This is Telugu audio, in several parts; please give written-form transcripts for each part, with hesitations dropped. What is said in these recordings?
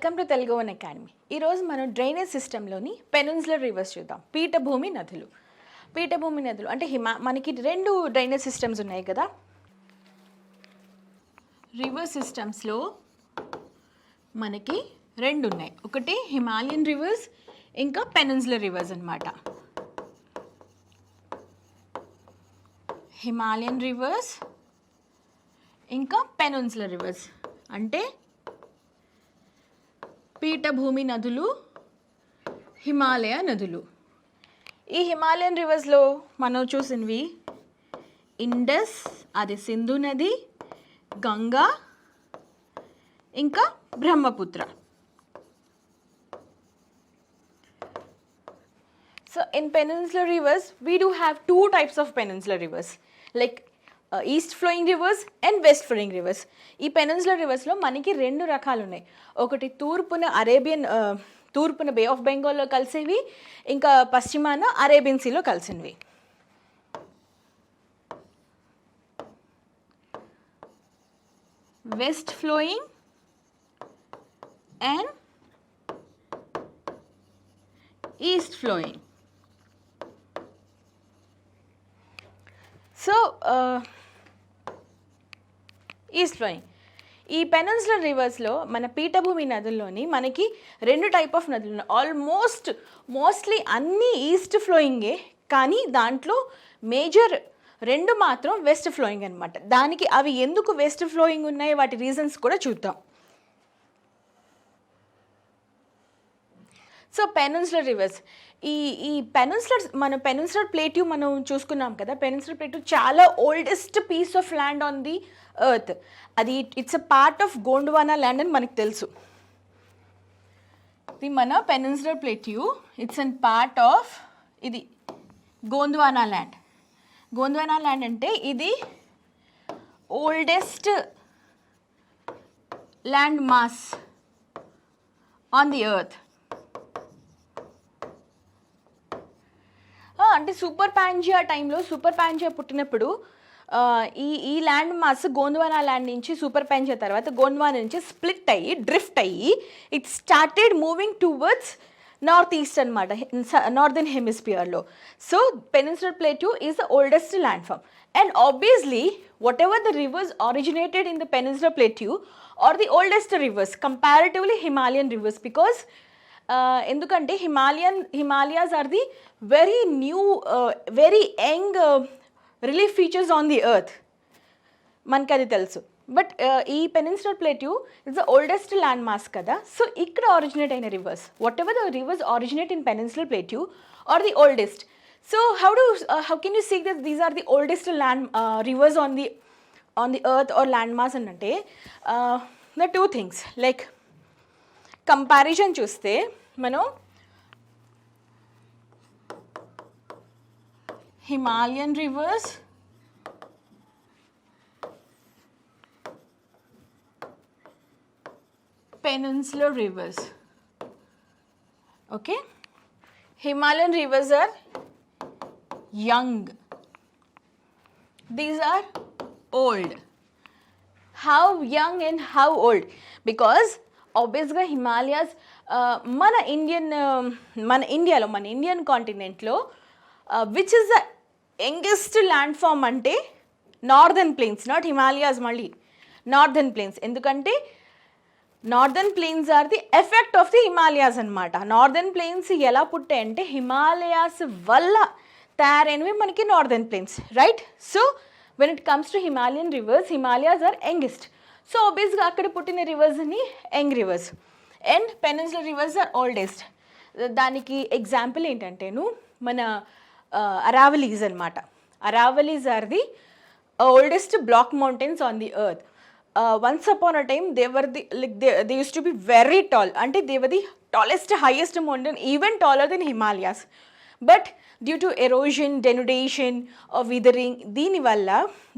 Welcome to Telugu one academy. ఈరోజు మనం డ్రైనేజ్ సిస్టంలోని పెనిన్సులర్ రివర్స్ చూద్దాం. పీఠభూమి నదులు అంటే మనకి రెండు డ్రైనేజ్ సిస్టమ్స్ ఉన్నాయి కదా. రివర్ సిస్టమ్స్లో మనకి రెండు ఉన్నాయి. ఒకటి హిమాలయన్ రివర్స్, ఇంకా పెనిన్సులర్ రివర్స్ అన్నమాట. హిమాలయన్ రివర్స్ ఇంకా పెనిన్సులర్ రివర్స్ అంటే పీఠభూమి నదులు, హిమాలయ నదులు. ఈ హిమాలయన్ రివర్స్లో మనం చూసినవి ఇండస్, అది సింధు నది, గంగా, ఇంకా Brahmaputra. So in peninsular rivers we do have two types of peninsular rivers, like east flowing rivers and west flowing rivers. ఈ పెనిన్సులర్ రివర్స్లో మనకి రెండు రకాలు ఉన్నాయి. ఒకటి తూర్పున బే ఆఫ్ బెంగాల్లో కలిసేవి, ఇంకా పశ్చిమాన అరేబియన్ సీలో కలిసినవి. West flowing and east flowing. So east flowing. ఈ పెనిన్సులర్ రివర్స్లో మన పీఠభూమి నదుల్లోని మనకి రెండు టైప్ ఆఫ్ నదులు ఉన్నాయి. మోస్ట్లీ అన్నీ ఈస్ట్ ఫ్లోయింగే, కానీ దాంట్లో మేజర్ రెండు మాత్రం వెస్ట్ ఫ్లోయింగ్ అనమాట. దానికి అవి ఎందుకు వెస్ట్ ఫ్లోయింగ్ ఉన్నాయి, వాటి రీజన్స్ కూడా చూద్దాం. సో పెనిన్సులర్ రివర్స్, ఈ పెనిన్సులర్ ప్లేట్యూ మనం చూసుకున్నాం కదా. పెనిన్సులర్ ప్లేట్యూ చాలా oldest piece of land on the earth. అది it's a part of Gondwana land అని మనకు తెలుసు. ఇది మన peninsular plateau, it's an part of ఇది గోండ్వానా ల్యాండ్. గోండ్వానా ల్యాండ్ అంటే ఇది oldest land mass on the earth. అంటే సూపర్ ప్యాంజియా పుట్టినప్పుడు ఈ ల్యాండ్ మాస్ గోండ్వానా ల్యాండ్ నుంచి సూపర్ ప్యాంజియా తర్వాత గోండ్వానా నుంచి స్ప్లిట్ అయ్యి డ్రిఫ్ట్ అయ్యి it started moving towards north east అనమాట, నార్దర్న్ హెమిస్ఫియర్లో. So peninsular plateau is the oldest land form. And obviously whatever the rivers originated in the peninsular plateau are the oldest rivers comparatively Himalayan rivers, because ఎందుకంటే Himalayas are the very new very young relief features on the earth, మనకి అది తెలుసు. బట్ ఈ peninsular plateau is the oldest land mass కదా. సో ఇక్కడ ఆరిజినేట్ అయిన reverse, whatever the rivers originate in peninsular plateau are the oldest. So how can you see that these are the oldest land rivers on the earth or land mass అంటే the two things, like comparison చూస్తే మనం Himalayan reverse, peninsular reverse. Okay, Himalayan rivers are young, these are old. How young and how old? Because ఆబ్వియస్గా హిమాలయాస్ మన ఇండియన్ కాంటినెంట్లో which is the youngest land form అంటే నార్దర్న్ ప్లేన్స్, నాట్ హిమాలయాస్, మళ్ళీ నార్దర్న్ ప్లేన్స్. ఎందుకంటే northern plains are the effect of the Himalayas అనమాట. నార్దర్న్ ప్లేన్స్ ఎలా పుట్టాయంటే హిమాలయాస్ వల్ల తయారైనవి మనకి northern plains, right? So when it comes to Himalayan rivers, Himalayas are youngest. So ఆబ్వియస్గా అక్కడ పుట్టిన రివర్స్ని young rivers. And peninsular rivers are oldest. దానికి ఎగ్జాంపుల్ ఏంటంటేను మన అరావలీస్ అనమాట. Aravallis are the oldest block mountains on the earth. Once upon a time they used to be very tall, అంటే they were the tallest, highest mountain, even taller than Himalayas. But due to erosion, denudation or withering, దీని వల్ల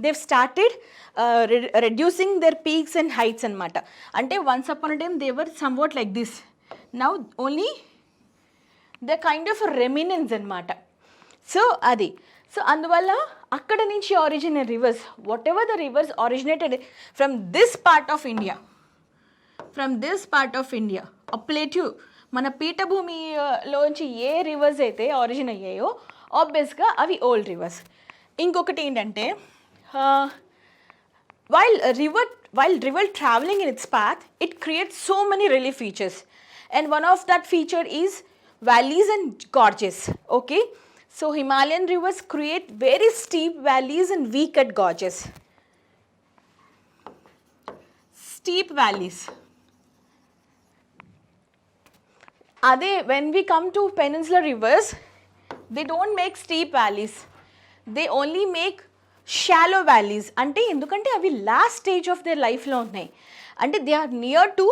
they've started reducing their peaks and heights అనమాట. అంటే once upon a time they were somewhat like this. Now only the kind of remnants అనమాట. సో అది సో అందువల్ల అక్కడ నుంచి original rivers, whatever the rivers originated from this part of India, plateau మన పీఠభూమిలోంచి ఏ రివర్స్ అయితే ఆరిజిన్ అయ్యాయో ఆబ్వియస్గా అవి ఓల్డ్ రివర్స్. ఇంకొకటి ఏంటంటే while river traveling in its path, it creates so many relief features, and one of that feature is valleys and gorges. Okay, so Himalayan rivers create very steep valleys and V-cut gorges. Steep valleys. When we come to peninsular rivers, they don't make steep valleys. They only make shallow valleys. అంటే ఎందుకంటే అవి లాస్ట్ స్టేజ్ ఆఫ్ దేర్ లైఫ్లో ఉన్నాయి. అంటే they are near to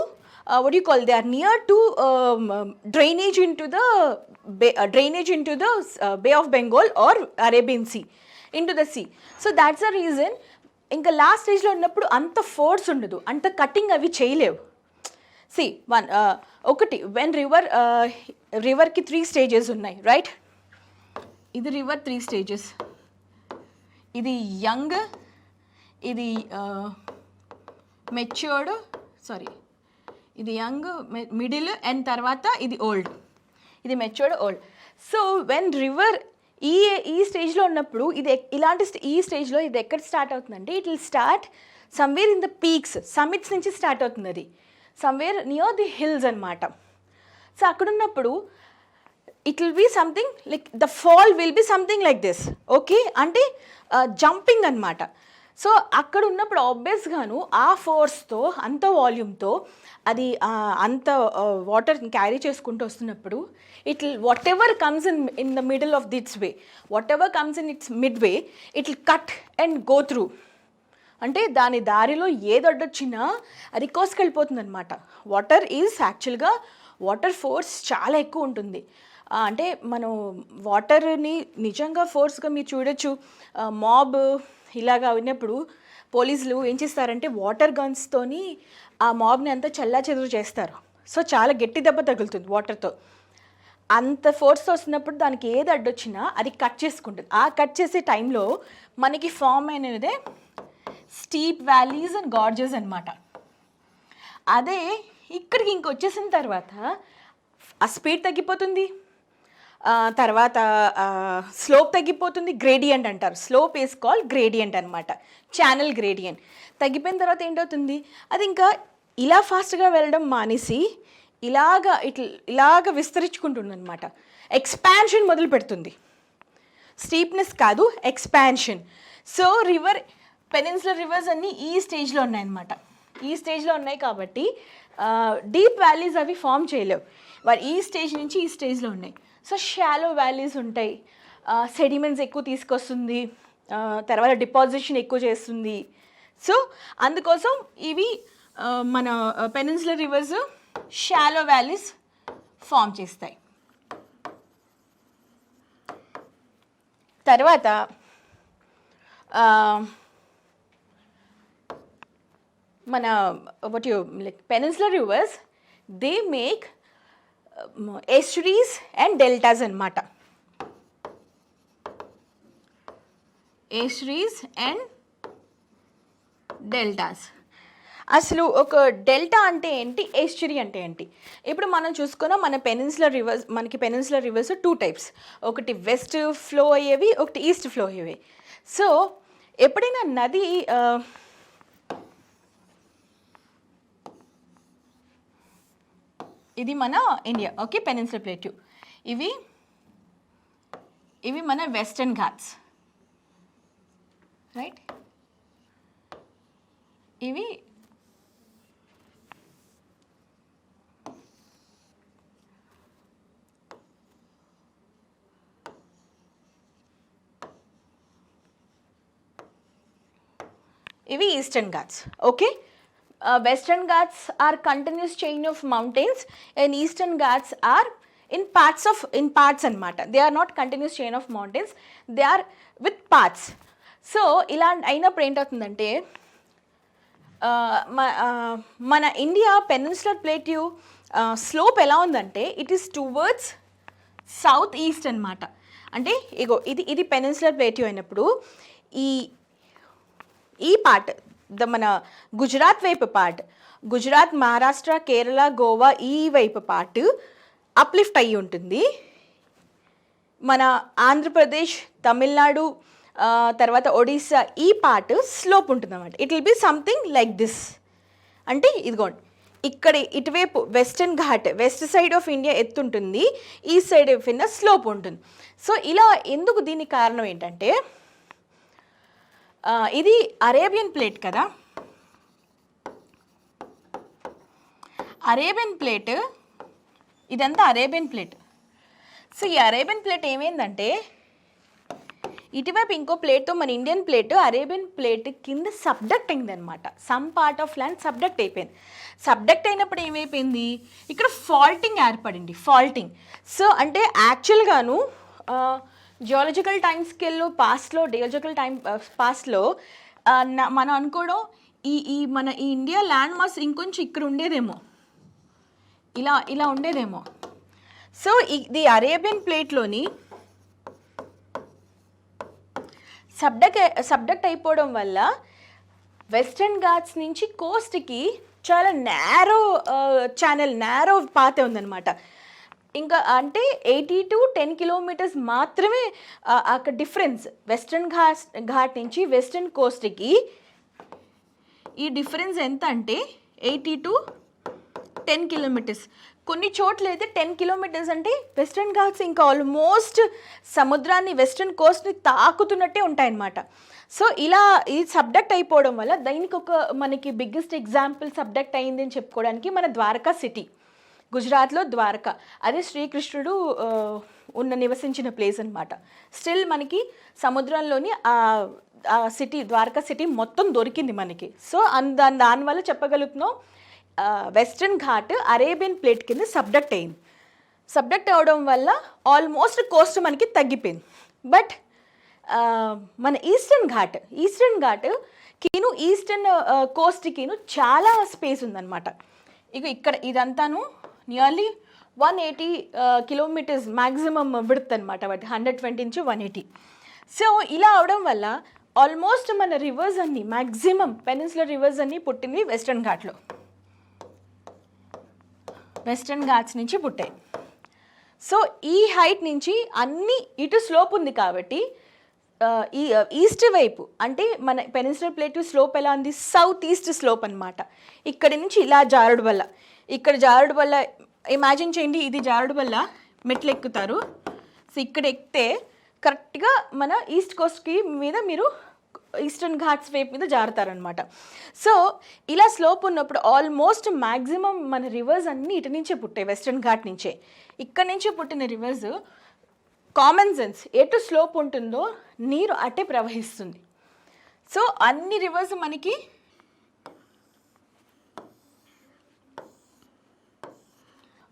they are near to drainage into the bay of Bengal or Arabian sea into the sea. So that's the reason ఇంకా లాస్ట్ స్టేజ్లో ఉన్నప్పుడు అంత ఫోర్స్ ఉండదు, అంత కటింగ్ అవి చేయలేవు. సి ఒకటి వెన్ రివర్కి 3 స్టేజెస్ ఉన్నాయి, రైట్? ఇది రివర్ 3 స్టేజెస్. ఇది యంగ్, ఇది మెచ్యూర్డ్, ఇది యంగ్, మిడిల్ అండ్ తర్వాత ఇది ఓల్డ్. ఇది matured, old. So when river ఈ స్టేజ్లో ఉన్నప్పుడు ఇది ఈ స్టేజ్లో ఇది ఎక్కడ స్టార్ట్ అవుతుందంటే it will start somewhere in the peaks, summits నుంచి స్టార్ట్ అవుతుంది. అది సమ్వేర్ నియర్ ది హిల్స్ అనమాట. సో అక్కడ ఉన్నప్పుడు it will be something like the fall will be something like this. Okay, అంటే జంపింగ్ అనమాట. సో అక్కడ ఉన్నప్పుడు ఆబ్వియస్గాను ఆ ఫోర్స్తో, అంత వాల్యూమ్తో అది అంత వాటర్ క్యారీ చేసుకుంటూ వస్తున్నప్పుడు it will whatever comes in the middle of its way, whatever comes in its mid way, it will cut and go through. అంటే దాని దారిలో ఏదొడ్డొచ్చినా అది కోసుకెళ్ళిపోతుంది అనమాట. వాటర్ ఫోర్స్ చాలా ఎక్కువ ఉంటుంది. అంటే మనం వాటర్ని నిజంగా ఫోర్స్గా మీరు చూడొచ్చు. మాబ్ ఇలాగా ఉన్నప్పుడు పోలీసులు ఏం చేస్తారంటే వాటర్ గన్స్తోని ఆ మాబ్ని అంతా చెల్లాచెదురు చేస్తారు. సో చాలా గట్టి దెబ్బ తగులుతుంది వాటర్తో. అంత ఫోర్స్తో వస్తున్నప్పుడు దానికి ఏది అడ్డొచ్చినా అది కట్ చేసుకుంటుంది. ఆ కట్ చేసే టైంలో మనకి ఫామ్ అయినదే స్టీప్ వ్యాలీస్ అండ్ గార్జెస్ అనమాట. అదే ఇక్కడికి ఇంకొచ్చేసిన తర్వాత ఆ స్పీడ్ తగ్గిపోతుంది, తర్వాత స్లోప్ తగ్గిపోతుంది. గ్రేడియంట్ అంటారు. స్లోప్ ఈజ్ కాల్డ్ గ్రేడియంట్ అనమాట, ఛానల్ గ్రేడియంట్. తగ్గిపోయిన తర్వాత ఏంటవుతుంది, అది ఇంకా ఇలా ఫాస్ట్గా వెళ్ళడం మానేసి ఇలాగ విస్తరించుకుంటుంది అనమాట. ఎక్స్పాన్షన్ మొదలు పెడుతుంది. స్టీప్నెస్ కాదు, ఎక్స్పాన్షన్. సో పెనిన్సులర్ రివర్స్ అన్నీ ఈ స్టేజ్లో ఉన్నాయన్నమాట. ఈ స్టేజ్లో ఉన్నాయి కాబట్టి డీప్ వ్యాలీస్ అవి ఫామ్ చేయలేవు. వారు ఈ స్టేజ్ నుంచి ఈ స్టేజ్లో ఉన్నాయి. సో షాలో వ్యాలీస్ ఉంటాయి. సెడిమెంట్స్ ఎక్కువ తీసుకొస్తుంది, తర్వాత డిపాజిషన్ ఎక్కువ చేస్తుంది. సో అందుకోసం ఇవి మన peninsular rivers shallow valleys form చేస్తాయి. తర్వాత మన peninsular rivers they make estuaries and deltas అనమాట. Estuaries and deltas. అసలు ఒక డెల్టా అంటే ఏంటి, ఎస్టరీ అంటే ఏంటి? ఇప్పుడు మనం చూసుకున్నాం మనకి పెనిన్సులర్ రివర్స్ 2 టైప్స్. ఒకటి వెస్ట్ ఫ్లో అయ్యేవి, ఒకటి ఈస్ట్ ఫ్లో అయ్యేవి. సో ఎప్పుడైనా నది ఇది మన ఇండియా, ఓకే, పెనిన్సులర్ ప్లేట్యూ. ఇవి మన వెస్టర్న్ ఘాట్స్, రైట్? ఇవి eastern Ghats. Okay, Western Ghats are continuous chain of mountains and Eastern Ghats are in parts anamata. They are not continuous chain of mountains, they are with parts. So ila ainappudu em avutundante మన ఇండియా పెనిన్సులర్ ప్లేట్యూ స్లోప్ ఎలా ఉందంటే it is towards south east అనమాట. అంటే ఇది పెనిన్సులర్ ప్లేట్యూ అయినప్పుడు ఈ పార్ట్ మన గుజరాత్ వైపు పార్ట్, గుజరాత్, మహారాష్ట్ర, కేరళ, గోవా ఈ వైపు పార్ట్ అప్లిఫ్ట్ అయ్యి ఉంటుంది. మన ఆంధ్రప్రదేశ్, తమిళనాడు, తర్వాత ఒడిస్సా ఈ పార్ట్ స్లోప్ ఉంటుంది అన్నమాట. It will be something like this. అంటే ఇదిగోండి, ఇక్కడ ఇటువైపు western Ghat, west side of India ఎత్తుంటుంది, east side of India slope ఉంటుంది. సో ఇలా ఎందుకు, దీనికి కారణం ఏంటంటే ఇది అరేబియన్ ప్లేట్ కదా, అరేబియన్ ప్లేట్, ఇదంతా అరేబియన్ ప్లేట్. సో ఈ అరేబియన్ ప్లేట్ ఏమైందంటే ఇటువైపు ఇంకో ప్లేట్తో మన ఇండియన్ ప్లేట్ అరేబియన్ ప్లేట్ కింద సబ్డక్ట్ అయింది అనమాట. Some part of land subduct అయిపోయింది. సబ్డక్ట్ అయినప్పుడు ఏమైపోయింది, ఇక్కడ ఫాల్టింగ్ ఏర్పడింది, ఫాల్టింగ్. సో అంటే యాక్చువల్గాను జియాలజికల్ టైమ్ స్కేల్లో పాస్ట్లో, జియాలజికల్ టైం పాస్ట్లో మనం అనుకోవడం ఈ మన ఈ ఇండియా ల్యాండ్ మాస్ ఇంకొంచెం ఇక్కడ ఉండేదేమో, ఇలా ఉండేదేమో. సో అరేబియన్ ప్లేట్లోని సబ్డక్ట్ అయిపోవడం వల్ల వెస్టర్న్ ఘాట్స్ నుంచి కోస్ట్కి చాలా నేరో ఛానల్, నేరో పాతే ఉందన్నమాట. ఇంకా అంటే 80 to 10 kilometers మాత్రమే అక్కడ డిఫరెన్స్. వెస్టర్న్ ఘాట్ నుంచి వెస్టర్న్ కోస్ట్కి ఈ డిఫరెన్స్ ఎంత అంటే 80 to 10 kilometers. కొన్ని చోట్ల అయితే 10 kilometers అంటే వెస్టర్న్ ఘాట్స్ ఇంకా ఆల్మోస్ట్ సముద్రాన్ని, వెస్టర్న్ కోస్ట్ని తాకుతున్నట్టే ఉంటాయన్నమాట. సో ఇలా ఇది సబ్డక్ట్ అయిపోవడం వల్ల దీనికి ఒక మనకి బిగ్గెస్ట్ ఎగ్జాంపుల్ సబ్డక్ట్ అయింది అని చెప్పుకోవడానికి మన ద్వారకా సిటీ, గుజరాత్లో ద్వారకా, అదే శ్రీకృష్ణుడు నివసించిన ప్లేస్ అనమాట. స్టిల్ మనకి సముద్రంలోని ఆ సిటీ, ద్వారకా సిటీ మొత్తం దొరికింది మనకి. సో దానివల్ల చెప్పగలుగుతున్నాం వెస్టర్న్ ఘాట్ అరేబియన్ ప్లేట్ కింద సబ్డక్ట్ అయింది. సబ్డక్ట్ అవడం వల్ల ఆల్మోస్ట్ కోస్ట్ మనకి తగ్గిపోయింది. బట్ మన ఈస్టర్న్ ఘాట్ కిను ఈస్టర్న్ కోస్ట్కిను చాలా స్పేస్ ఉందన్నమాట. ఇక్కడ ఇదంతాను నియర్లీ 180 kilometers మ్యాక్సిమం విడ్త్ అనమాట, వాటి 120 నుంచి 180. సో ఇలా అవడం వల్ల ఆల్మోస్ట్ మన రివర్స్ అన్నీ, మ్యాక్సిమం పెనిన్సులర్ రివర్స్ అన్నీ పుట్టింది వెస్టర్న్ ఘాట్లో, వెస్టర్న్ ఘాట్స్ నుంచి పుట్టాయి. సో ఈ హైట్ నుంచి అన్ని ఇటు స్లోప్ ఉంది కాబట్టి ఈ ఈస్ట్ వైపు అంటే మన పెనిన్సులర్ ప్లేట్ స్లోప్ ఎలా ఉంది, సౌత్ ఈస్ట్ స్లోప్ అనమాట. ఇక్కడి నుంచి ఇలా జారుడు వల్ల, ఇక్కడ జారుడు వల్ల ఇమాజిన్ చేయండి, ఇది జారుడు వల్ల మెట్లు ఎక్కుతారు. సో ఇక్కడ ఎక్కితే కరెక్ట్గా మన ఈస్ట్ కోస్ట్కి మీద మీరు ఈస్టర్న్ ఘాట్స్ వైపు మీద జారుతారనమాట. సో ఇలా స్లోప్ ఉన్నప్పుడు ఆల్మోస్ట్ మ్యాక్సిమం మన రివర్స్ అన్నీ ఇటు నుంచే పుట్టాయి, వెస్టర్న్ ఘాట్ నుంచే. ఇక్కడ నుంచే పుట్టిన రివర్స్ కామన్ సెన్స్, ఎటు స్లోప్ ఉంటుందో నీరు అటే ప్రవహిస్తుంది. సో అన్ని రివర్స్ మనకి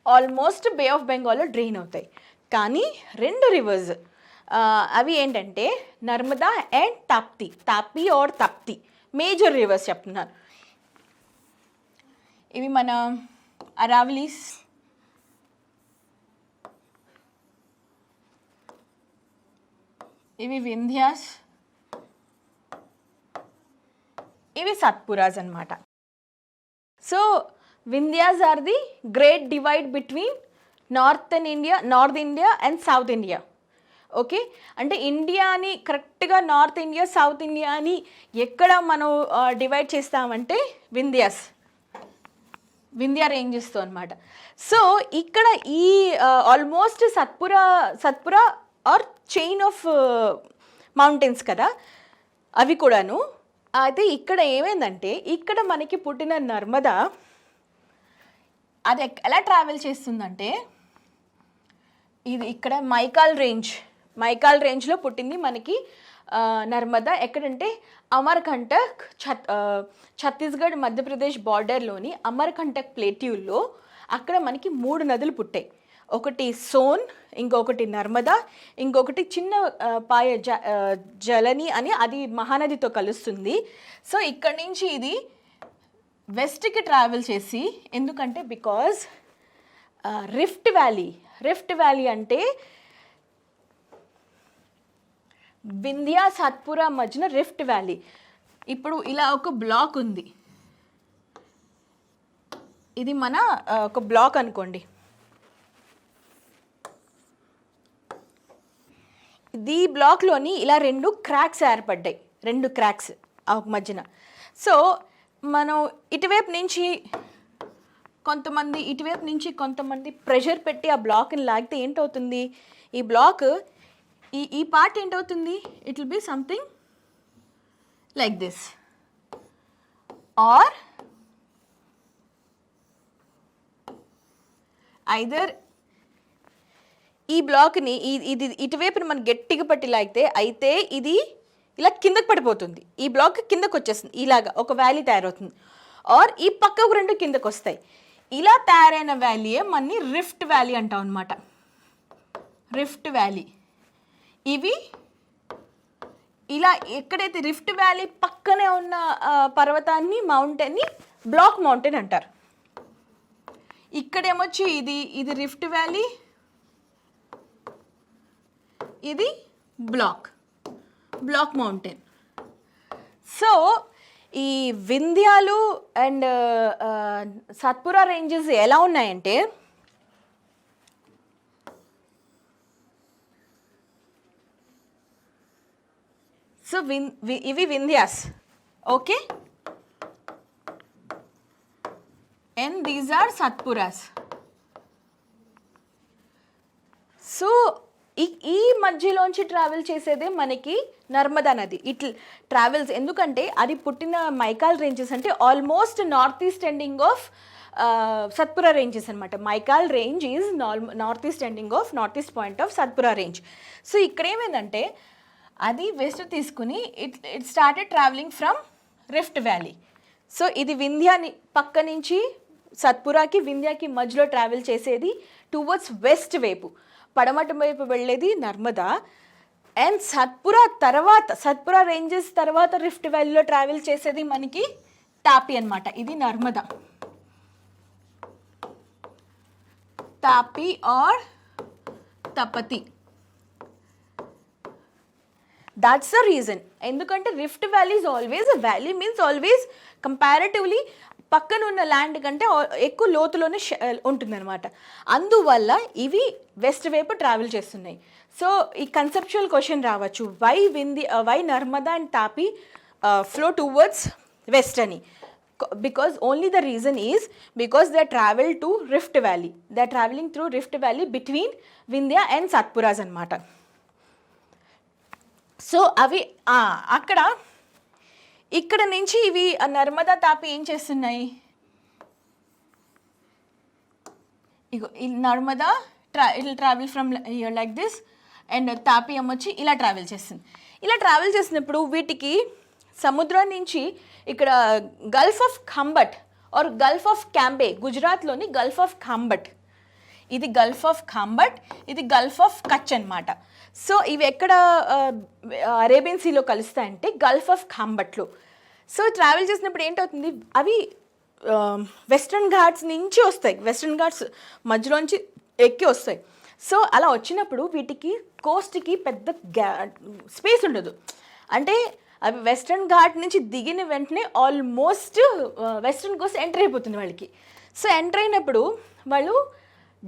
ఆల్మోస్ట్ బే ఆఫ్ బెంగాల్లో డ్రైన్ అవుతాయి. కానీ రెండు రివర్స్ అవి ఏంటంటే Narmada and Tapti or Tapti, major rivers చెప్తున్నాను. ఇవి మన అరావలీస్, ఇవి వింధ్యాస్, ఇవి సత్పురాస్ అన్నమాట. So Vindhyas are the great divide between north India and south India. Okay, అంటే ఇండియాని కరెక్ట్గా నార్త్ ఇండియా, సౌత్ ఇండియా అని ఎక్కడ మనం డివైడ్ చేస్తామంటే వింధ్యా రేంజెస్తో అనమాట. సో ఇక్కడ ఈ almost Satpura or chain of mountains కదా అవి కూడాను. అయితే ఇక్కడ ఏమైందంటే ఇక్కడ మనకి పుట్టిన నర్మదా అది ఎలా ట్రావెల్ చేస్తుందంటే ఇది ఇక్కడ మైకాల్ రేంజ్లో పుట్టింది మనకి నర్మదా. ఎక్కడంటే అమర్కంటక్, ఛత్తీస్గఢ్ మధ్యప్రదేశ్ బార్డర్లోని అమర్కంటక్ ప్లేట్యూల్లో అక్కడ మనకి 3 నదులు పుట్టాయి. ఒకటి సోన్, ఇంకొకటి నర్మదా, ఇంకొకటి చిన్న పాయ జలని అని అది మహానదితో కలుస్తుంది. సో ఇక్కడి నుంచి ఇది వెస్ట్కి ట్రావెల్ చేసి, ఎందుకంటే బికాజ్ రిఫ్ట్ వ్యాలీ అంటే వింధ్యా సత్పురా మధ్యన రిఫ్ట్ వ్యాలీ. ఇప్పుడు ఇలా ఒక బ్లాక్ ఉంది, ఇది మన ఒక బ్లాక్ అనుకోండి. ఈ బ్లాక్లోని ఇలా 2 క్రాక్స్ ఏర్పడ్డాయి, 2 క్రాక్స్ ఆ మధ్యన. సో మనం ఇటువైపు నుంచి కొంతమంది ప్రెషర్ పెట్టి ఆ బ్లాక్ని లాగితే ఏంటవుతుంది, ఈ బ్లాక్ ఈ పార్ట్ ఏంటవుతుంది, it will be something like this. Or either ఈ బ్లాక్ని ఇది ఇటువైపుని మనం గట్టిగా పట్టి లాగితే అయితే ఇది ఇలా కిందకు పడిపోతుంది, ఈ బ్లాక్ కిందకు వచ్చేస్తుంది, ఇలాగా ఒక వ్యాలీ తయారవుతుంది. ఆర్ ఈ పక్కకు 2 కిందకు వస్తాయి. ఇలా తయారైన వ్యాలీయే మనని రిఫ్ట్ వ్యాలీ అంటాం అనమాట. రిఫ్ట్ వ్యాలీ ఇవి ఇలా ఎక్కడైతే రిఫ్ట్ వ్యాలీ పక్కనే ఉన్న పర్వతాన్ని, మౌంటైన్ని బ్లాక్ మౌంటైన్ అంటారు. ఇక్కడేమొచ్చి ఇది రిఫ్ట్ వ్యాలీ, ఇది బ్లాక్ మౌంటైన్. సో ఈ వింధ్యాలు అండ్ సత్పురా రేంజెస్ ఎలా ఉన్నాయంటే, సో ఇవి Vindhyas, okay, and these are Satpuras. So ఈ మధ్యలోంచి ట్రావెల్ చేసేదే మనకి నర్మదా నది. ఇట్ ట్రావెల్స్, ఎందుకంటే అది పుట్టిన మైకాల్ రేంజెస్ అంటే almost north east ending of Satpura ranges అనమాట. Maikal range is north east ending of north east point of Satpura range. So ఇక్కడ ఏమైందంటే అది వెస్ట్ తీసుకుని it started travelling from rift valley. So ఇది వింధ్యాని పక్క నుంచి సత్పురాకి వింధ్యాకి మధ్యలో ట్రావెల్ చేసేది టువర్డ్స్ వెస్ట్ వైపు, పడమటి వైపు వెళ్ళేది నర్మదా. అండ్ సత్పురా రేంజెస్ తర్వాత రిఫ్ట్ వ్యాలీలో ట్రావెల్ చేసేది మనకి తాపి అనమాట. ఇది Narmada, Tapi or Tapati. That's the reason. ఎందుకంటే rift valley is always valley, means always comparatively పక్కన ఉన్న ల్యాండ్ కంటే ఎక్కువ లోతులోనే ఉంటుందన్నమాట. అందువల్ల ఇవి వెస్ట్ వైపు ట్రావెల్ చేస్తున్నాయి. సో ఈ కన్సెప్చువల్ క్వశ్చన్ రావచ్చు, why Narmada and Tapi flow towards west అని. Because only the reason is because they travel to rift valley, they are travelling through rift valley between Vindhya and Satpuras అనమాట. సో అవి ఇక్కడ నుంచి ఇవి నర్మదా తాపి ఏం చేస్తున్నాయి, ఇగో ఈ Narmada it travel from like this, and Tapi ఏమొచ్చి ఇలా ట్రావెల్ చేస్తుంది. ఇలా ట్రావెల్ చేసినప్పుడు వీటికి సముద్రం నుంచి ఇక్కడ gulf of Khambat or gulf of Cambay, గుజరాత్లోని గల్ఫ్ ఆఫ్ ఖంబట్, ఇది గల్ఫ్ ఆఫ్ ఖంబట్, ఇది గల్ఫ్ ఆఫ్ కచ్ అనమాట. సో ఇవి ఎక్కడ అరేబియన్ సీలో కలుస్తాయంటే గల్ఫ్ ఆఫ్ ఖంబట్లో. సో ట్రావెల్ చేసినప్పుడు ఏంటవుతుంది, అవి వెస్ట్రన్ ఘాట్స్ నుంచి వస్తాయి, వెస్ట్రన్ ఘాట్స్ మధ్యలోంచి ఎక్కి వస్తాయి. సో అలా వచ్చినప్పుడు వీటికి కోస్ట్కి పెద్ద స్పేస్ ఉండదు. అంటే అవి వెస్ట్రన్ ఘాట్ నుంచి దిగిన వెంటనే ఆల్మోస్ట్ వెస్ట్రన్ కోస్ట్ ఎంటర్ అయిపోతుంది వాళ్ళకి. సో ఎంటర్ అయినప్పుడు వాళ్ళు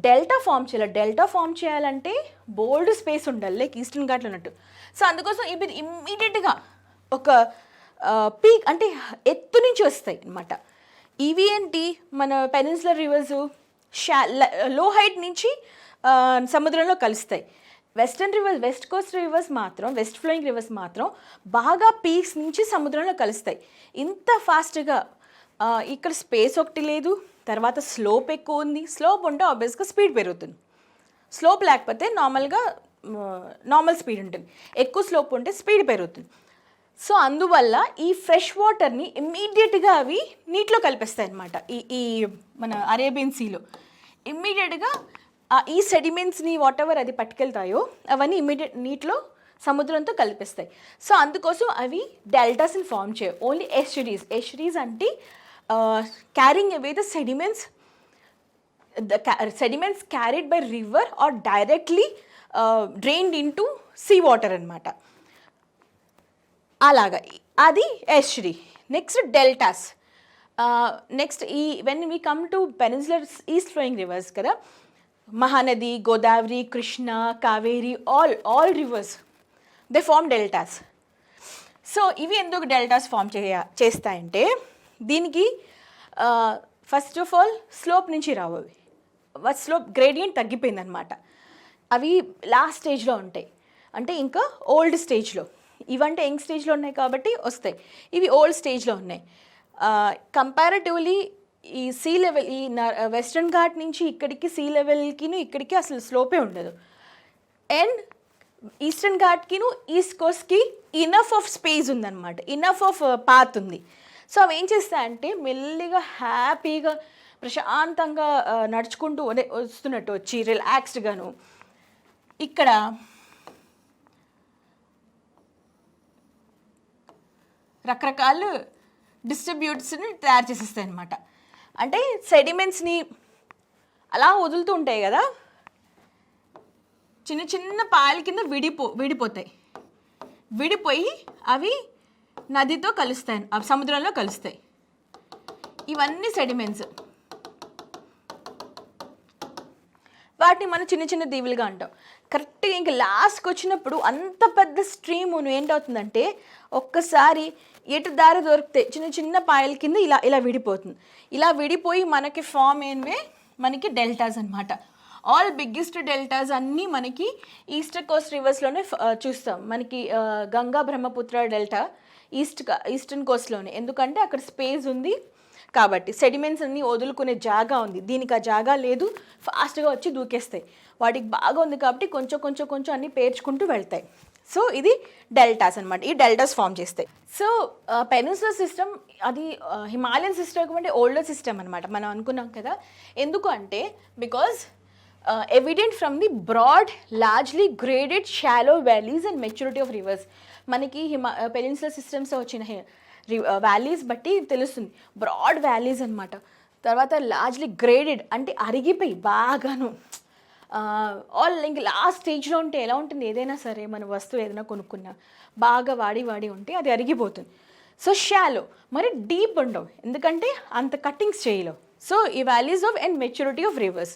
డెల్టా ఫామ్ చేయాలంటే బోల్డ్ స్పేస్ ఉండాలి, లైక్ ఈస్టర్న్ ఘాట్లో ఉన్నట్టు. సో అందుకోసం ఇవి ఇమ్మీడియట్గా ఒక పీక్ అంటే ఎత్తు నుంచి వస్తాయి అన్నమాట. ఇవి ఏంటి, మన పెనిన్సులర్ రివర్స్ లో హైట్ నుంచి సముద్రంలో కలుస్తాయి. వెస్ట్ కోస్ట్ రివర్స్ మాత్రం, వెస్ట్ ఫ్లోయింగ్ రివర్స్ మాత్రం బాగా పీక్స్ నుంచి సముద్రంలో కలుస్తాయి. ఇంత ఫాస్ట్గా ఇక్కడ స్పేస్ ఒకటి లేదు, తర్వాత స్లోప్ ఎక్కువ ఉంది. స్లోప్ ఉంటే ఆబ్వియస్గా స్పీడ్ పెరుగుతుంది, స్లోప్ లేకపోతే నార్మల్ స్పీడ్ ఉంటుంది, ఎక్కువ స్లోప్ ఉంటే స్పీడ్ పెరుగుతుంది. సో అందువల్ల ఈ ఫ్రెష్ వాటర్ని ఇమ్మీడియట్గా అవి నీటిలో కలిపేస్తాయి అన్నమాట. ఈ మన అరేబియన్ సీలో ఇమ్మీడియట్గా ఈ సెడిమెంట్స్ని వాట్ ఎవర్ అది పట్టుకెళ్తాయో అవన్నీ ఇమ్మీడియట్ నీటిలో సముద్రంతో కలిపేస్తాయి. సో అందుకోసం అవి డెల్టాస్ని ఫామ్ చేయవు, ఓన్లీ ఎస్టరీస్ అంటే carrying away the sediments carried by river or directly drained into sea water అనమాట. అలాగా అది estuary. Next deltas. Next when we come to peninsular east flowing rivers కదా, Mahanadi, Godavari, Krishna, Kaveri, all rivers they form deltas. So ఇవి ఎందుకు డెల్టాస్ ఫామ్ చేస్తాయంటే దీనికి ఫస్ట్ ఆఫ్ ఆల్ స్లోప్ నుంచి రావు అవి. స్లోప్ గ్రేడియంట్ తగ్గిపోయిందనమాట. అవి లాస్ట్ స్టేజ్లో ఉంటాయి, అంటే ఇంకా ఓల్డ్ స్టేజ్లో. ఇవంటే యంగ్ స్టేజ్లో ఉన్నాయి కాబట్టి వస్తాయి, ఇవి ఓల్డ్ స్టేజ్లో ఉన్నాయి. కంపారిటివ్లీ ఈ సీ లెవెల్, ఈ వెస్ట్రన్ ఘాట్ నుంచి ఇక్కడికి సీ లెవెల్కిను ఇక్కడికి అసలు స్లోపే ఉండదు. అండ్ ఈస్టర్న్ ఘాట్కిను ఈస్ట్ కోస్ట్కి ఇనఫ్ ఆఫ్ స్పేస్ ఉందన్నమాట, ఇనఫ్ ఆఫ్ పాత్ ఉంది. సో అవి ఏం చేస్తాయంటే మెల్లిగా హ్యాపీగా ప్రశాంతంగా నడుచుకుంటూ వస్తున్నట్టు వచ్చి రిలాక్స్డ్గాను ఇక్కడ రకరకాల డిస్ట్రిబ్యూట్స్ని తయారు చేసేస్తాయి అన్నమాట. అంటే సెడిమెంట్స్ని అలా వదులుతూ ఉంటాయి కదా, చిన్న చిన్న పాయల కింద విడిపోతాయి. విడిపోయి అవి నదితో కలుస్తాయి, సముద్రంలో కలుస్తాయి. ఇవన్నీ సెడిమెంట్స్. వాటిని మనం చిన్న చిన్న దీవులుగా అంటాం. కరెక్ట్గా ఇంకా లాస్ట్కి వచ్చినప్పుడు అంత పెద్ద స్ట్రీము ఏంటవుతుందంటే ఒక్కసారి ఎటు దారి దొరికితే చిన్న చిన్న పాయల కింద ఇలా విడిపోతుంది. ఇలా విడిపోయి మనకి ఫామ్ అయినవే మనకి డెల్టాస్ అనమాట. ఆల్ బిగ్గెస్ట్ డెల్టాస్ అన్నీ మనకి ఈస్ట్ కోస్ట్ రివర్స్లోనే చూస్తాం. మనకి గంగా బ్రహ్మపుత్ర డెల్టా ఈస్టర్న్ కోస్ట్లోనే, ఎందుకంటే అక్కడ స్పేస్ ఉంది కాబట్టి, సెడిమెంట్స్ అన్నీ వదులుకునే జాగా ఉంది. దీనికి ఆ జాగా లేదు, ఫాస్ట్గా వచ్చి దూకేస్తాయి. వాటికి బాగా ఉంది కాబట్టి కొంచెం కొంచెం కొంచెం అన్నీ పేర్చుకుంటూ వెళ్తాయి. సో ఇది డెల్టాస్ అనమాట. ఈ డెల్టాస్ ఫామ్ చేస్తాయి. సో పెనిన్సులర్ సిస్టమ్ అది హిమాలయన్ సిస్టమ్ అంటే ఓల్డర్ సిస్టమ్ అనమాట. మనం అనుకున్నాం కదా, ఎందుకు అంటే because evident from the broad largely graded shallow valleys and maturity of rivers. మనకి పెనిన్సులర్ సిస్టమ్స్ వచ్చిన వ్యాలీస్ బట్టి తెలుస్తుంది. బ్రాడ్ వ్యాలీస్ అనమాట. తర్వాత లార్జ్లీ గ్రేడెడ్ అంటే అరిగిపోయి బాగాను ఆల్ ఇంక లాస్ట్ స్టేజ్లో ఉంటే ఎలా ఉంటుంది, ఏదైనా సరే మన వస్తువు ఏదైనా కొనుక్కున్నా బాగా వాడి ఉంటే అది అరిగిపోతుంది. సో షాలో, మరి డీప్ ఉండవు, ఎందుకంటే అంత కట్టింగ్స్ చేయలేవు. సో ఈ valleys of and maturity of rivers.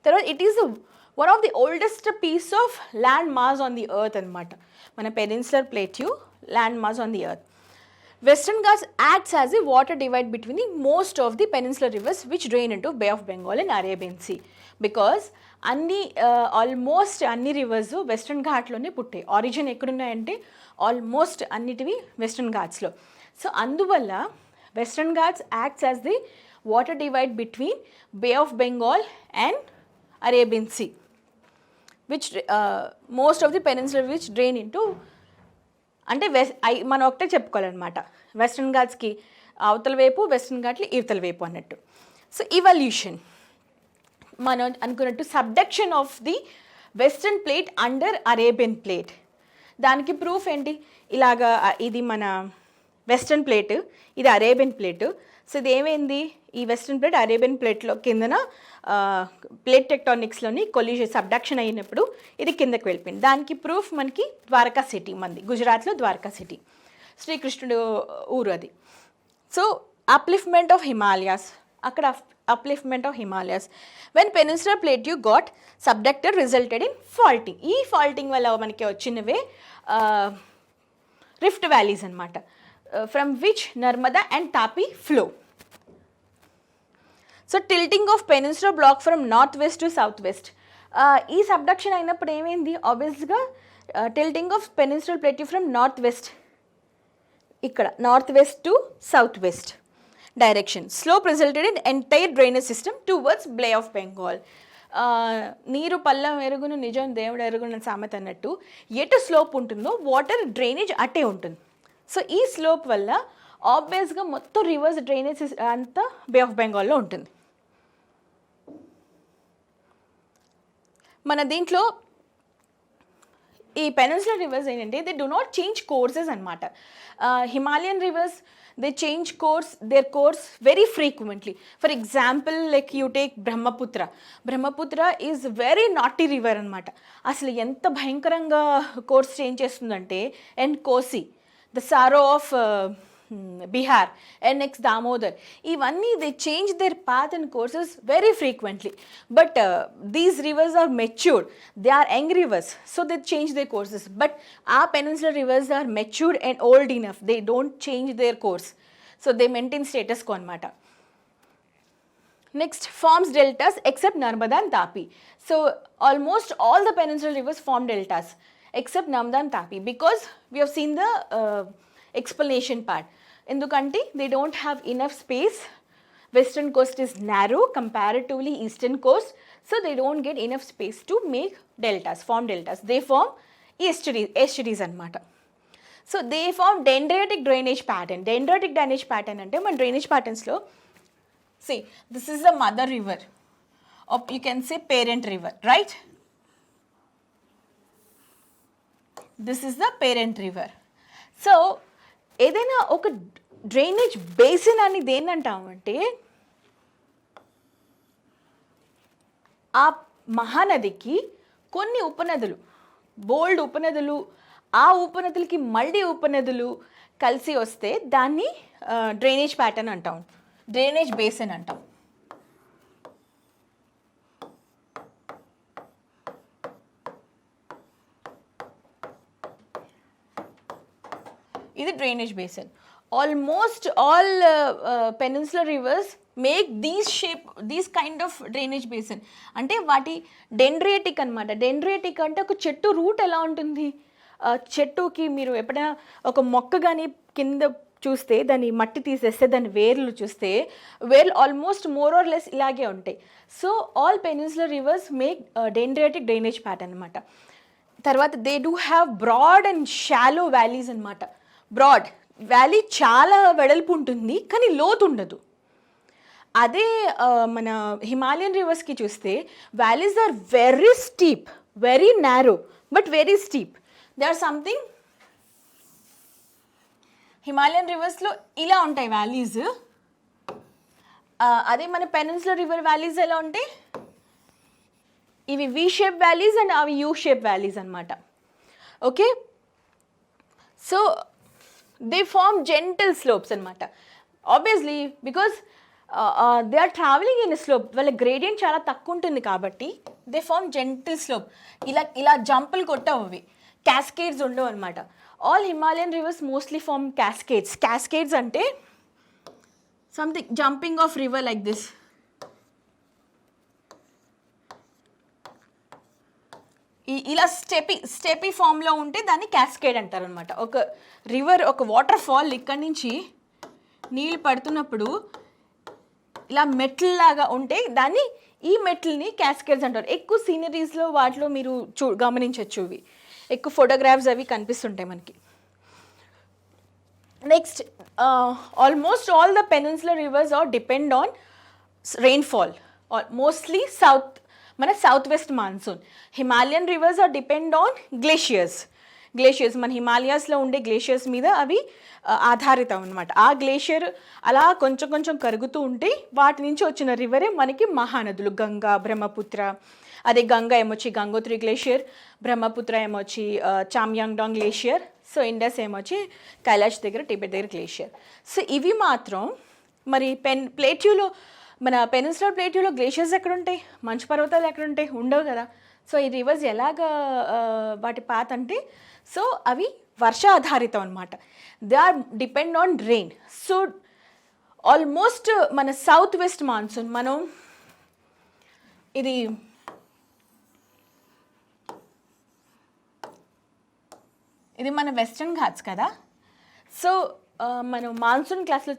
తర్వాత it is one of the oldest piece of land mass on the earth అనమాట. మన peninsular plateau land mass on the earth. Western Ghats acts as a water divide between the most of the peninsular rivers which drain into Bay of Bengal and Arabian Sea. Because almost అన్ని రివర్స్ వెస్ట్రన్ ఘాట్లోనే పుట్టాయి. ఆరిజిన్ ఎక్కడున్నాయంటే ఆల్మోస్ట్ అన్నిటివి వెస్ట్రన్ ఘాట్స్లో. సో అందువల్ల western Ghats acts as the water divide between bay of Bengal and Arabian sea which most of the peninsular which drain into, అంటే మనం ఒకటే చెప్పుకోవాలన్నమాట, వెస్ట్రన్ ఘాట్స్కి అవతల వైపు, వెస్ట్రన్ ఘాట్లు ఇవతల వైపు అన్నట్టు. సో ఇవల్యూషన్ మనం అనుకున్నట్టు subduction of the western plate under Arabian plate. దానికి ప్రూఫ్ ఏంటి, ఇలాగా ఇది మన వెస్ట్రన్ ప్లేట్, ఇది అరేబియన్ ప్లేట్. సో ఇది ఏమైంది, ఈ వెస్ట్రన్ ప్లేట్ అరేబియన్ ప్లేట్లో కిందన ప్లేట్ టెక్టానిక్స్లోని కొల్యూషన్ సబ్డక్షన్ అయినప్పుడు ఇది కిందకి వెళ్ళిపోయింది. దానికి ప్రూఫ్ మనకి ద్వారకా సిటీ, మంది గుజరాత్లో ద్వారకా సిటీ, శ్రీకృష్ణుడు ఊరు అది. సో అప్లిఫ్ట్మెంట్ ఆఫ్ హిమాలయాస్, అక్కడ upliftment of Himalayas when peninsular plateau got subducted resulted in faulting. ఈ ఫాల్టింగ్ వల్ల మనకి వచ్చినవే రిఫ్ట్ వ్యాలీస్ అనమాట, from which Narmada and Tapi flow. So tilting of peninsular block from north west to south west. ఈ సబ్డక్షన్ అయినప్పుడు ఏమైంది, ఆబ్వియస్గా tilting of peninsular plateau from north west, ఇక్కడ north west to south west direction. Slope resulted in entire drainage system towards bay of Bengal. నీరు పల్లం ఎరుగును నిజం దేవుడు ఎరుగున సామెత అన్నట్టు, ఎటు స్లోప్ ఉంటుందో వాటర్ డ్రైనేజ్ అట్టే ఉంటుంది. సో ఈ స్లోప్ వల్ల ఆబ్వియస్గా మొత్తం రివర్స్ డ్రైనేజ్ అంతా బే ఆఫ్ బెంగాల్లో ఉంటుంది. మన దీంట్లో ఈ పెనిన్సులర్ రివర్స్ ఏంటంటే they do not change courses అనమాట. Himalayan rivers they change their course very frequently. For example, like you take Brahmaputra is very naughty river అనమాట. అసలు ఎంత భయంకరంగా కోర్స్ చేంజ్ చేస్తుందంటే, and the sorrow of Bihar, and next Damodar. Ivanni, they change their path and courses very frequently. But these rivers are matured. They are young rivers, so they change their courses. But our peninsular rivers are matured and old enough. They don't change their course. So they maintain status quo anamata. Next, forms deltas except Narmada and Tapi. So almost all the peninsular rivers form deltas except Narmada and Tapi, because we have seen the explanation part. Endukante they don't have enough space. Western coast is narrow comparatively eastern coast, so they don't get enough space to make deltas, form deltas. They form estuaries anamata. So they form dendritic drainage pattern. Dendritic drainage pattern ante man drainage patterns lo, see, this is the mother river, or you can say parent river, right? This is the parent river. So, ఏదైనా ఒక డ్రైనేజ్ బేసిన్ అని దేన్ని అంటామంటే, ఆ మహానదికి కొన్ని ఉపనదులు, బోల్డ్ ఉపనదులు, ఆ ఉపనదులకి మళ్ళీ ఉపనదులు కలిసి వస్తే దాన్ని డ్రైనేజ్ ప్యాటర్న్ అంటాం, డ్రైనేజ్ బేసిన్ అంటాం. ఇది drainage basin. Almost all peninsular rivers make these kind of drainage basin. అంటే వాటి డెండ్రియాటిక్ అనమాట. డెండ్రియాటిక్ అంటే ఒక చెట్టు రూట్ ఎలా ఉంటుంది, చెట్టుకి మీరు ఎప్పుడైనా ఒక మొక్క కానీ కింద చూస్తే దాన్ని మట్టి తీసేస్తే దాని వేర్లు చూస్తే వేర్లు ఆల్మోస్ట్ మోర్ ఆర్ లెస్ ఇలాగే ఉంటాయి. So all peninsular rivers make dendritic drainage pattern అనమాట. తర్వాత they do have broad and shallow valleys అనమాట. బ్రాడ్ వ్యాలీ చాలా వెడల్పు ఉంటుంది కానీ లోతు ఉండదు. అదే మన హిమాలయన్ రివర్స్కి చూస్తే valleys are very steep, very narrow but very steep. They are something, Himalayan రివర్స్లో ఇలా ఉంటాయి వ్యాలీస్. అదే మన పెనిన్సులర్ రివర్ వ్యాలీస్ ఎలా ఉంటాయి, ఇవి వి షేప్ వ్యాలీస్ అండ్ అవి యూ షేప్ వ్యాలీస్ అనమాట. Okay, so they form gentle slopes అనమాట. Obviously because they are travelling in slope, వాళ్ళ గ్రేడియంట్ చాలా తక్కువ ఉంటుంది కాబట్టి దే ఫార్మ్ జెంటల్ స్లోప్. ఇలా జంపులు కొట్టవు, అవి క్యాస్కేడ్స్ ఉండవు అనమాట. All Himalayan rivers mostly form cascades. Cascades అంటే something jumping of river like this. ఇలా స్టెపీ ఫామ్లో ఉంటే దాన్ని క్యాస్కేడ్ అంటారు అనమాట. ఒక రివర్, ఒక వాటర్ ఫాల్ ఇక్కడి నుంచి నీళ్ళు పడుతున్నప్పుడు ఇలా మెట్లలాగా ఉంటే దాన్ని, ఈ మెట్లని క్యాస్కేడ్స్ అంటారు. ఎక్కువ సీనరీస్లో వాటిలో మీరు గమనించవచ్చు, ఇవి ఎక్కువ ఫోటోగ్రాఫ్స్ అవి కనిపిస్తుంటాయి మనకి. Next, almost all the peninsular rivers are depend on rainfall, mostly మన south west monsoon. Himalayan rivers are depend on glaciers. మన హిమాలయాస్లో ఉండే గ్లేషియర్స్ మీద అవి ఆధారితం అనమాట. ఆ గ్లేషియర్ అలా కొంచెం కొంచెం కరుగుతూ ఉంటే వాటి నుంచి వచ్చిన రివరే మనకి మహానదులు. గంగా, బ్రహ్మపుత్ర. అదే గంగా ఏమొచ్చి గంగోత్రి గ్లేషియర్, బ్రహ్మపుత్ర ఏమొచ్చి చామ్యాంగ్డాంగ్ గ్లేషియర్, సో ఇండస్ ఏమొచ్చి కైలాష్ దగ్గర, టిబెట్ దగ్గర గ్లేషియర్. సో ఇవి మాత్రం మరి ప్లేట్యూలో, మన పెనిన్సులర్ ప్లేట్యూలో గ్లేషియర్స్ ఎక్కడ ఉంటాయి, మంచు పర్వతాలు ఎక్కడ ఉంటాయి, ఉండవు కదా. సో ఈ రివర్స్ ఎలాగా వాటి పాత్ అంటే, సో అవి వర్ష ఆధారితం అనమాట. They are depend on rain. So almost మన సౌత్ వెస్ట్ మాన్సూన్, మనం ఇది మన వెస్టర్న్ ఘాట్స్ కదా. సో మనం మాన్సూన్ క్లాస్లో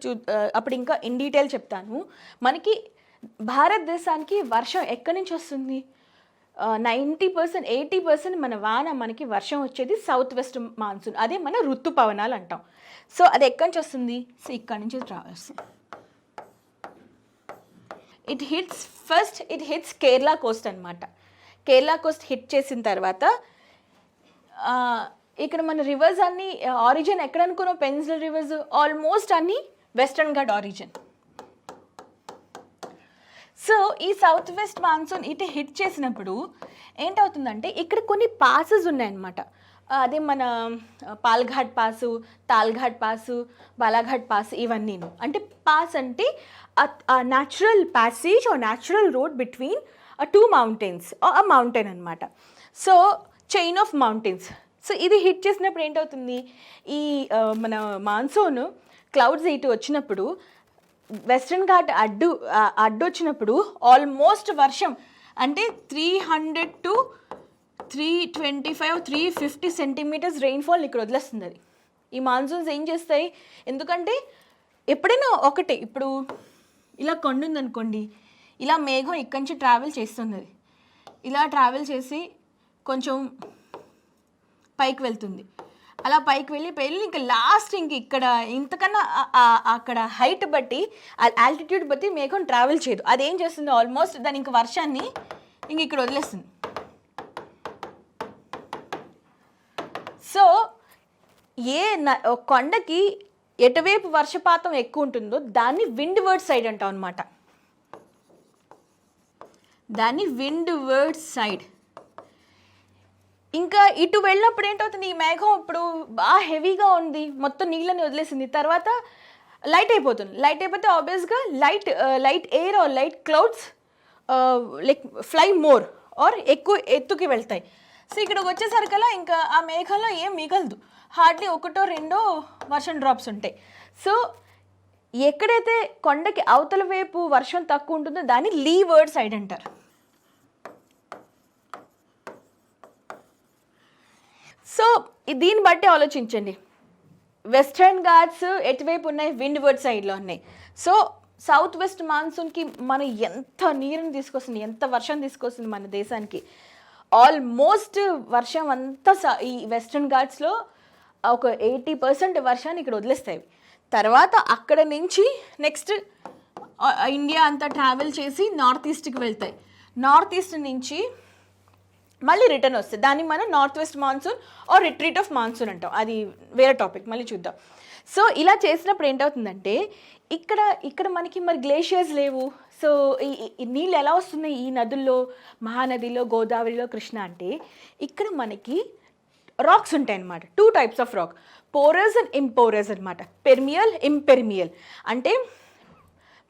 అప్పుడు ఇంకా ఇన్ డీటెయిల్ చెప్తాను. మనకి భారతదేశానికి వర్షం ఎక్కడి నుంచి వస్తుంది, 90%, 80% మన వాన, మనకి వర్షం వచ్చేది సౌత్ వెస్ట్ మాన్సూన్. అదే మన ఋతుపవనాలు అంటాం. సో అది ఎక్కడి నుంచి వస్తుంది, సో ఇక్కడి నుంచి వస్తుంది. ఇట్ హిట్స్ కేరళ కోస్ట్ అనమాట. కేరళ కోస్ట్ హిట్ చేసిన తర్వాత ఇక్కడ మన రివర్స్ అన్ని ఆరిజిన్ ఎక్కడ అనుకున్నాం, పెనిన్సులర్ రివర్స్ ఆల్మోస్ట్ అన్ని వెస్టర్న్ ఘాట్ ఆరిజిన్. సో ఈ సౌత్ వెస్ట్ మాన్సూన్ ఇటు హిట్ చేసినప్పుడు ఏంటవుతుందంటే ఇక్కడ కొన్ని పాసెస్ ఉన్నాయన్నమాట. అదే మన Palghat pass, Thalghat pass, Balaghat pass ఇవన్నీను. అంటే పాస్ అంటే natural passage or natural road between two mountains, ఆ మౌంటైన్ అనమాట. So chain of mountains. So ఇది హిట్ చేసినప్పుడు ఏంటవుతుంది, ఈ మన మాన్సూన్ క్లౌడ్స్ ఇటు వచ్చినప్పుడు వెస్ట్రన్ ఘాట్ అడ్డు వచ్చినప్పుడు ఆల్మోస్ట్ వర్షం అంటే 300 to 325, 350 సెంటీమీటర్స్ రెయిన్ఫాల్ ఇక్కడ వదిలేస్తుంది. అది ఈ మాన్సూన్స్ ఏం చేస్తాయి, ఎందుకంటే ఎప్పుడైనా ఒకటే, ఇప్పుడు ఇలా కొండ ఉందనుకోండి, ఇలా మేఘం ఇక్కడి నుంచి ట్రావెల్ చేస్తుంది. అది ఇలా ట్రావెల్ చేసి కొంచెం పైకి వెళ్తుంది, అలా పైకి వెళ్ళి ఇంకా లాస్ట్ ఇక్కడ ఇంతకన్నా అక్కడ హైట్ బట్టి ఆల్టిట్యూడ్ బట్టి మేఘం ట్రావెల్ చేయదు. అదేం చేస్తుంది, ఆల్మోస్ట్ దాని ఇంక వర్షాన్ని ఇక్కడ వదిలేస్తుంది. సో కొండకి ఎటువైపు వర్షపాతం ఎక్కువ ఉంటుందో దాన్ని విండ్ వర్డ్ సైడ్ అంటాం అనమాట. దాన్ని విండ్ వర్డ్ సైడ్. ఇంకా ఇటు వెళ్ళినప్పుడు ఏంటవుతుంది, ఈ మేఘం ఇప్పుడు బాగా హెవీగా ఉంది, మొత్తం నీళ్ళని వదిలేసింది, తర్వాత లైట్ అయిపోతుంది. లైట్ అయిపోతే ఆబ్వియస్గా light air or light clouds like fly more or ఎక్కువ ఎత్తుకి వెళ్తాయి. సో ఇక్కడికి వచ్చేసరికల్లా ఇంకా ఆ మేఘంలో ఏం మిగలదు, హార్డ్లీ 1-2 వర్షం డ్రాప్స్ ఉంటాయి. సో ఎక్కడైతే కొండకి అవతల వైపు వర్షం తక్కువ ఉంటుందో దాన్ని లీవర్డ్ సైడ్ అంటారు. సో దీన్ని బట్టి ఆలోచించండి, వెస్టర్న్ ఘాట్స్ ఎటువైపు ఉన్నాయి, విండ్ వర్డ్ సైడ్లో ఉన్నాయి. సో సౌత్ వెస్ట్ మాన్సూన్కి మనం ఎంత నీరుని తీసుకొస్తుంది, ఎంత వర్షం తీసుకొస్తుంది మన దేశానికి. ఆల్మోస్ట్ వర్షం అంతా ఈ వెస్టర్న్ ఘాట్స్లో ఒక 80% వర్షాన్ని ఇక్కడ వదిలేస్తాయి. తర్వాత అక్కడ నుంచి నెక్స్ట్ ఇండియా అంతా ట్రావెల్ చేసి నార్త్ ఈస్ట్కి వెళ్తాయి. నార్త్ ఈస్ట్ నుంచి మళ్ళీ రిటర్న్ వస్తుంది. దాన్ని మనం north west monsoon or retreat of monsoon అంటాం. అది వేరే టాపిక్, మళ్ళీ చూద్దాం. సో ఇలా చేసినప్పుడు ఏంటవుతుందంటే ఇక్కడ మనకి మరి గ్లేషియర్స్ లేవు. సో ఈ నీళ్ళు ఎలా వస్తున్నాయి ఈ నదుల్లో, మహానదిలో, గోదావరిలో, కృష్ణ అంటే ఇక్కడ మనకి రాక్స్ ఉంటాయి అన్నమాట. 2 types of rock, porous and imporous అనమాట. Permeable, impermeable. అంటే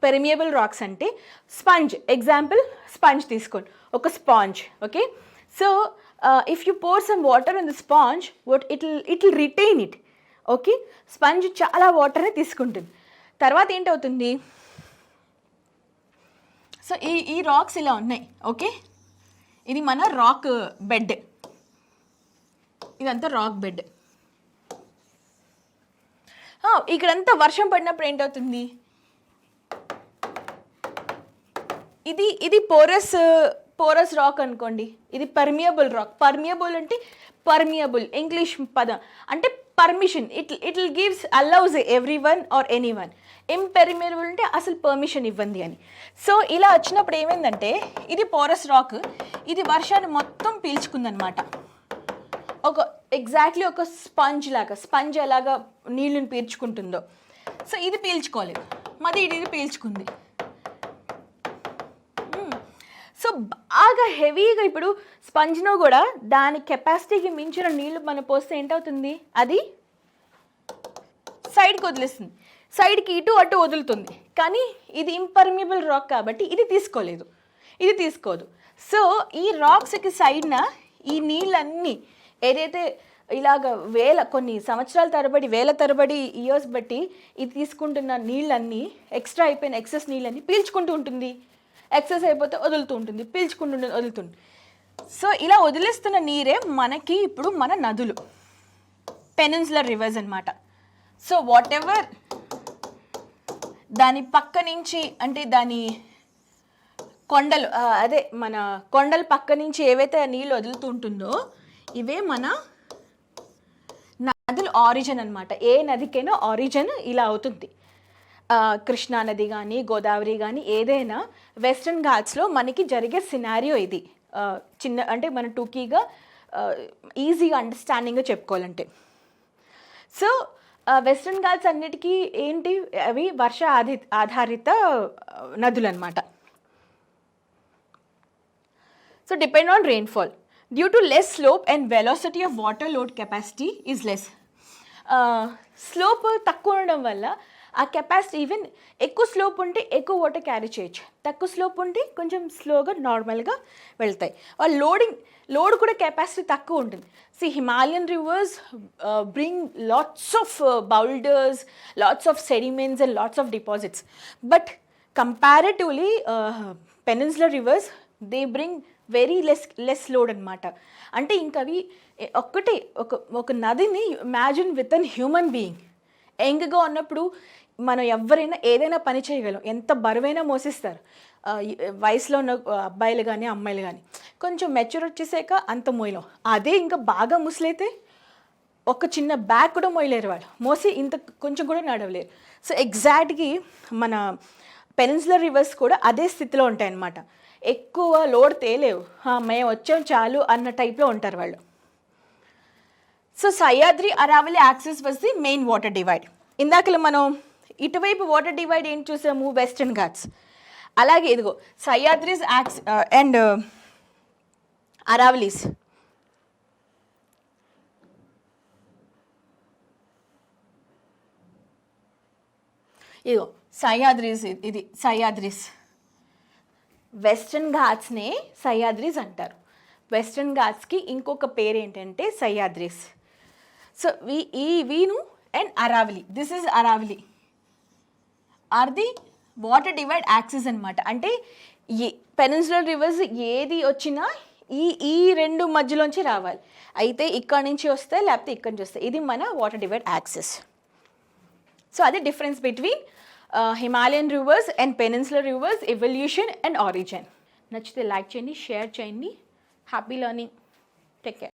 పెర్మియబుల్ రాక్స్ అంటే స్పంజ్, ఎగ్జాంపుల్ స్పంజ్ తీసుకోండి, ఒక sponge. Okay, so if you pour some water in the sponge, it will retain it. Okay, sponge చాలా వాటర్ని తీసుకుంటుంది. తర్వాత ఏంటవుతుంది, సో ఈ రాక్స్ ఇలా ఉన్నాయి. ఓకే, ఇది మన రాక్ బెడ్, ఇదంతా రాక్ బెడ్. ఇక్కడంతా వర్షం పడినప్పుడు ఏంటవుతుంది, ఇది పోరస్ రాక్ అనుకోండి, ఇది పర్మియబుల్ రాక్. పర్మియబుల్ అంటే పర్మియబుల్ ఇంగ్లీష్ పదం అంటే permission, it will gives allows every one or any one. Impermeable అంటే అసలు పర్మిషన్ ఇవ్వండి అని. సో ఇలా వచ్చినప్పుడు ఏమైందంటే ఇది పోరస్ రాక్, ఇది వర్షాన్ని మొత్తం పీల్చుకుందనమాట. ఎగ్జాక్ట్లీ ఒక స్పంజ్ ఎలాగా నీళ్ళని పీల్చుకుంటుందో, సో ఇది పీల్చుకోలేదు, మరి ఇది పీల్చుకుంది. సో బాగా హెవీగా ఇప్పుడు స్పంజ్లో కూడా దాని కెపాసిటీకి మించిన నీళ్ళు మనం పోస్తే ఏంటవుతుంది, అది సైడ్కి వదిలేస్తుంది, సైడ్కి ఇటు అటు వదులుతుంది. కానీ ఇది ఇంపర్మియబుల్ రాక్ కాబట్టి ఇది తీసుకోదు. సో ఈ రాక్స్కి సైడ్న ఈ నీళ్ళన్నీ ఏదైతే ఇలాగ కొన్ని సంవత్సరాల తరబడి, వేల తరబడి, ఇయర్స్ బట్టి ఇది తీసుకుంటున్న నీళ్ళన్నీ ఎక్స్ట్రా అయిపోయిన ఎక్సెస్ నీళ్ళన్నీ పీల్చుకుంటూ ఉంటుంది. ఎక్సెస్ అయిపోతే వదులుతూ ఉంటుంది, వదులుతుంది. సో ఇలా వదిలేస్తున్న నీరే మనకి ఇప్పుడు మన నదులు, పెనిన్సులర్ రివర్స్ అన్నమాట. సో వాట్ ఎవర్ దాని పక్క నుంచి, అంటే దాని కొండలు, అదే మన కొండల పక్క నుంచి ఏవైతే నీళ్ళు వదులుతూ ఉంటుందో ఇవే మన నదులు ఆరిజిన్ అనమాట. ఏ నదికైనా ఆరిజిన్ ఇలా అవుతుంది. కృష్ణా నది కానీ, గోదావరి కానీ, ఏదైనా వెస్ట్రన్ ఘాట్స్లో మనకి జరిగే సినారియో ఇది. అంటే మన టూకీగా ఈజీగా అండర్స్టాండింగ్గా చెప్పుకోవాలంటే. సో వెస్ట్రన్ ఘాట్స్ అన్నిటికీ ఏంటి, అవి వర్ష ఆధారిత నదులు అనమాట. So depend on rainfall. Due to less slope and velocity of water load capacity is less. Slope తక్కువ ఉండడం వల్ల ఆ కెపాసిటీ ఈవెన్ ఎక్కువ స్లోప్ ఉంటే ఎక్కువ వాటర్ క్యారీ చేయొచ్చు, తక్కువ స్లోప్ ఉంటే కొంచెం స్లోగా నార్మల్గా వెళ్తాయి. వాళ్ళ లోడ్ కూడా కెపాసిటీ తక్కువ ఉంటుంది. See Himalayan rivers bring lots of boulders, lots of sediments and lots of deposits. But comparatively peninsular rivers they bring very less load అనమాట. అంటే ఇంక అవి ఒక్కటే ఒక నదిని imagine with an human being. యంగ్గా ఉన్నప్పుడు మనం ఎవరైనా ఏదైనా పని చేయగలం, ఎంత బరువైనా మోసిస్తారు వయసులో ఉన్న అబ్బాయిలు కానీ అమ్మాయిలు కానీ. కొంచెం మెచ్యూర్ వచ్చేసాక అంత మోయలేం. అదే ఇంకా బాగా ముసలైతే ఒక చిన్న బ్యాగ్ కూడా మోయలేరు, వాళ్ళు మోసి ఇంత కొంచెం కూడా నడవలేరు. సో ఎగ్జాక్ట్గా మన పెనిన్సులర్ రివర్స్ కూడా అదే స్థితిలో ఉంటాయన్నమాట. ఎక్కువ లోడ్ తేలేవు, మేము వచ్చాం చాలు అన్న టైప్లో ఉంటారు వాళ్ళు. So Sahyadri Aravalli axis was the main water divide. ఇందాకలో మనం ఇటువైపు వాటర్ డివైడ్ ఏం చూసాము, వెస్టర్న్ ఘాట్స్. అలాగే ఇదిగో సహ్యాద్రిస్ అండ్ అరావలీస్. ఇదిగో సహ్యాద్రిస్, ఇది సహ్యాద్రిస్. వెస్టర్న్ ఘాట్స్నే సహ్యాద్రిస్ అంటారు. వెస్టర్న్ ఘాట్స్కి ఇంకొక పేరు ఏంటంటే సహ్యాద్రిస్. సో వీను and Aravalli, this is Aravalli are the water divide axis అనమాట. అంటే ఈ పెనిన్సులర్ రివర్స్ ఏది వచ్చినా ఈ రెండు మధ్యలోంచి రావాలి. అయితే ఇక్కడ నుంచి వస్తే లేకపోతే ఇక్కడ నుంచి వస్తే, ఇది మన వాటర్ డివైడ్ యాక్సిస్. సో అది difference between Himalayan reverse and peninsular reverse evolution and origin. నచ్చితే లైక్ చేయండి, షేర్ చేయండి. Happy learning. Take care.